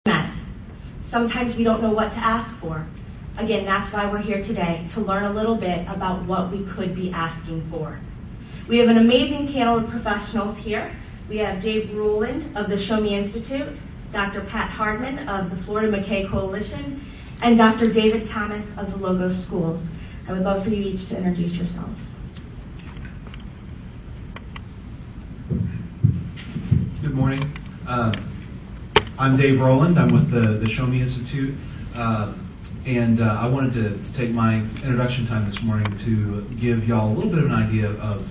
met. Sometimes we don't know what to ask for. Again, that's why we're here today, to learn a little bit about what we could be asking for. We have an amazing panel of professionals here. We have Dave Rowland of the Show Me Institute, Dr. Pat Hardman of the Florida McKay Coalition, and Dr. David Thomas of the Logos Schools. I would love for you each to introduce yourselves. Good morning. I'm Dave Rowland. I'm with the Show Me Institute. And I wanted to take my introduction time this morning to give y'all a little bit of an idea of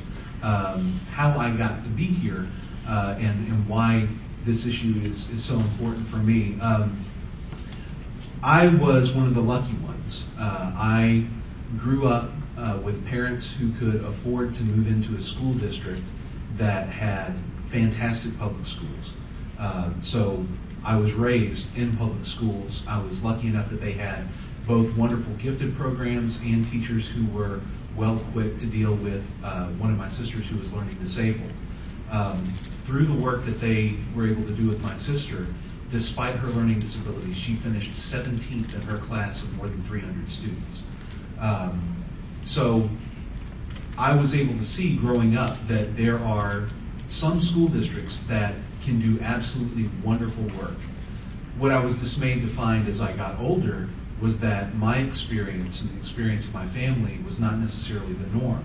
how I got to be here and why this issue is so important for me. I was one of the lucky ones. I grew up with parents who could afford to move into a school district that had fantastic public schools. So I was raised in public schools. I was lucky enough that they had both wonderful gifted programs and teachers who were well equipped to deal with one of my sisters who was learning disabled. Through the work that they were able to do with my sister, despite her learning disabilities, she finished 17th in her class of more than 300 students. So I was able to see growing up that there are some school districts that can do absolutely wonderful work. What I was dismayed to find as I got older was that my experience and the experience of my family was not necessarily the norm.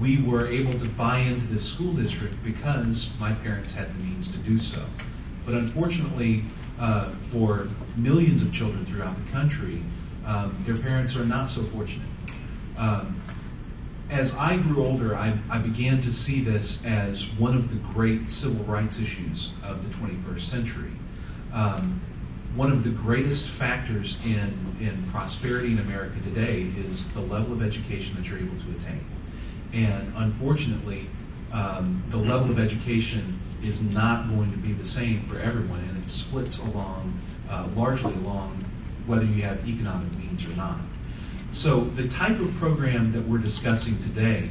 We were able to buy into this school district because my parents had the means to do so. But unfortunately, for millions of children throughout the country, their parents are not so fortunate. As I grew older, I began to see this as one of the great civil rights issues of the 21st century. One of the greatest factors in prosperity in America today is the level of education that you're able to attain. And unfortunately, the level of education is not going to be the same for everyone, and it splits along, largely along whether you have economic means or not. So the type of program that we're discussing today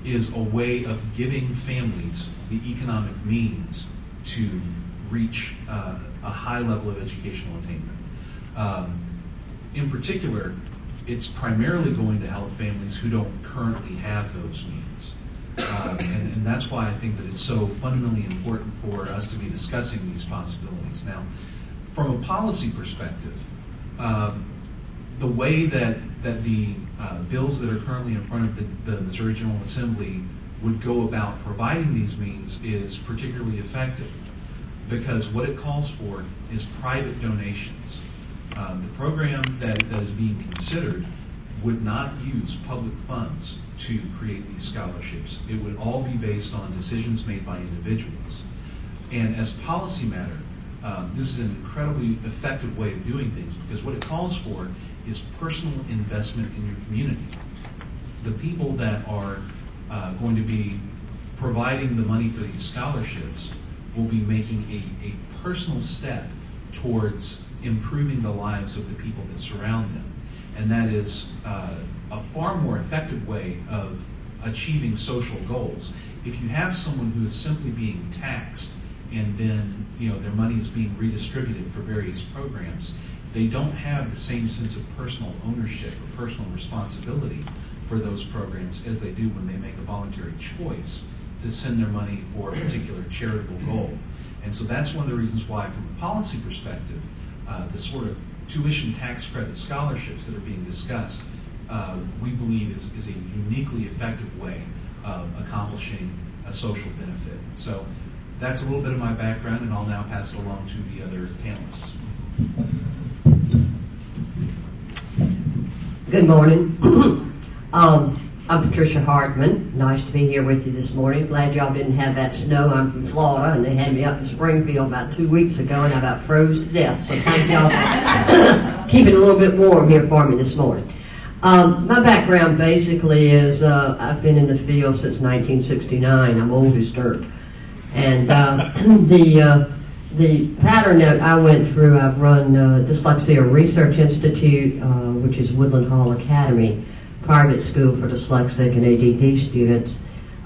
is a way of giving families the economic means to reach a high level of educational attainment. In particular, it's primarily going to help families who don't currently have those means. And that's why I think that it's so fundamentally important for us to be discussing these possibilities. Now, from a policy perspective, the way that the bills that are currently in front of the Missouri General Assembly would go about providing these means is particularly effective, because what it calls for is private donations. The program that is being considered would not use public funds to create these scholarships. It would all be based on decisions made by individuals. And as policy matter, this is an incredibly effective way of doing things, because what it calls for is personal investment in your community. The people that are going to be providing the money for these scholarships will be making a personal step towards improving the lives of the people that surround them. And that is a far more effective way of achieving social goals. If you have someone who is simply being taxed and then their money is being redistributed for various programs, they don't have the same sense of personal ownership or personal responsibility for those programs as they do when they make a voluntary choice to send their money for a particular charitable goal. And so that's one of the reasons why, from a policy perspective, the sort of tuition tax credit scholarships that are being discussed, we believe is a uniquely effective way of accomplishing a social benefit. So that's a little bit of my background, and I'll now pass it along to the other panelists. Good morning. I'm Patricia Hardman. Nice to be here with you this morning. Glad y'all didn't have that snow. I'm from Florida, and they had me up in Springfield about 2 weeks ago, and I about froze to death. So thank y'all for keeping it a little bit warm here for me this morning. My background basically is I've been in the field since 1969. I'm old as dirt. And the pattern that I went through, I've run Dyslexia Research Institute, which is Woodland Hall Academy, private school for dyslexic and ADD students.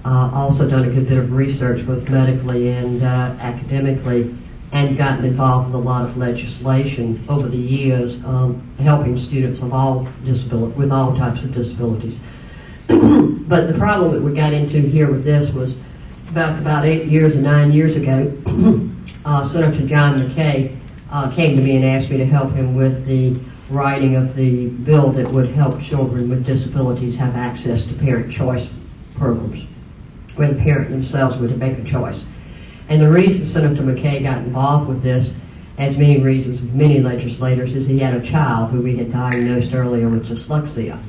Also done a good bit of research, both medically and academically, and gotten involved with a lot of legislation over the years, helping students of with all types of disabilities. But the problem that we got into here with this was about 9 years ago, Senator John McKay came to me and asked me to help him with the writing of the bill that would help children with disabilities have access to parent choice programs, where the parent themselves would make a choice. And the reason Senator McKay got involved with this, as many reasons of many legislators, is he had a child who we had diagnosed earlier with dyslexia.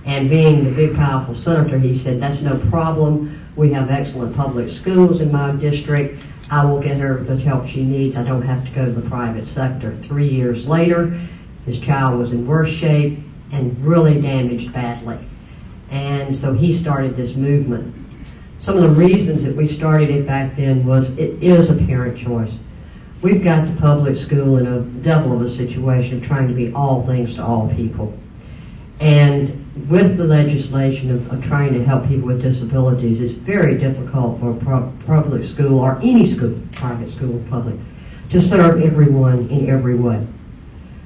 And being the big, powerful senator, he said, that's no problem. We have excellent public schools in my district. I will get her the help she needs. I don't have to go to the private sector. 3 years later, his child was in worse shape and really damaged badly. And so he started this movement. Some of the reasons that we started it back then was it is a parent choice. We've got the public school in a devil of a situation of trying to be all things to all people. And with the legislation of trying to help people with disabilities, it's very difficult for public school or any school, private school, public, to serve everyone in every way.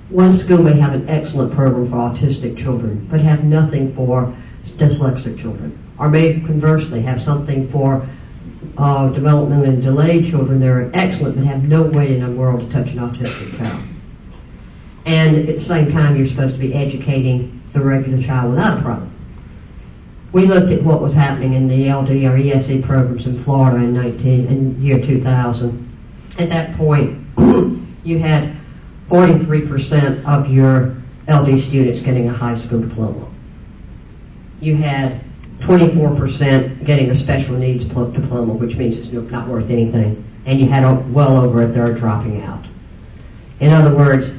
One school may have an excellent program for autistic children, but have nothing for dyslexic children, or may conversely have something for developmentally delayed children that are excellent but have no way in the world to touch an autistic child. And at the same time, you're supposed to be educating the regular child without a problem. We looked at what was happening in the LD or ESE programs in Florida in year 2000. At that point, you had 43% of your LD students getting a high school diploma. You had 24% getting a special needs diploma, which means it's not worth anything. And you had well over a third dropping out. In other words,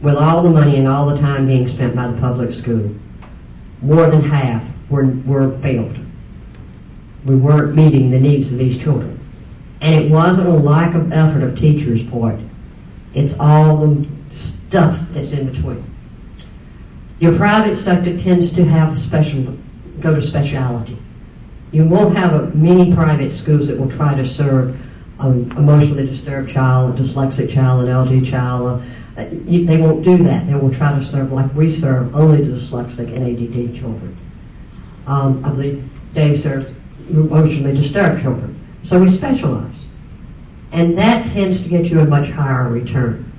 with all the money and all the time being spent by the public school, more than half were failed. We weren't meeting the needs of these children. And it wasn't a lack of effort of teachers' part. It's all the stuff that's in between. Your private sector tends to have go to speciality. You won't have many private schools that will try to serve an emotionally disturbed child, a dyslexic child, an LD child. They won't do that. They will try to serve like we serve, only the dyslexic and ADD children. I believe Dave serves emotionally disturbed children. So we specialize. And that tends to get you a much higher return.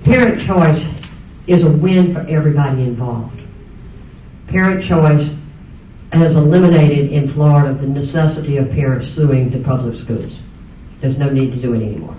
Parent choice is a win for everybody involved. Parent choice has eliminated in Florida the necessity of parents suing the public schools. There's no need to do it anymore.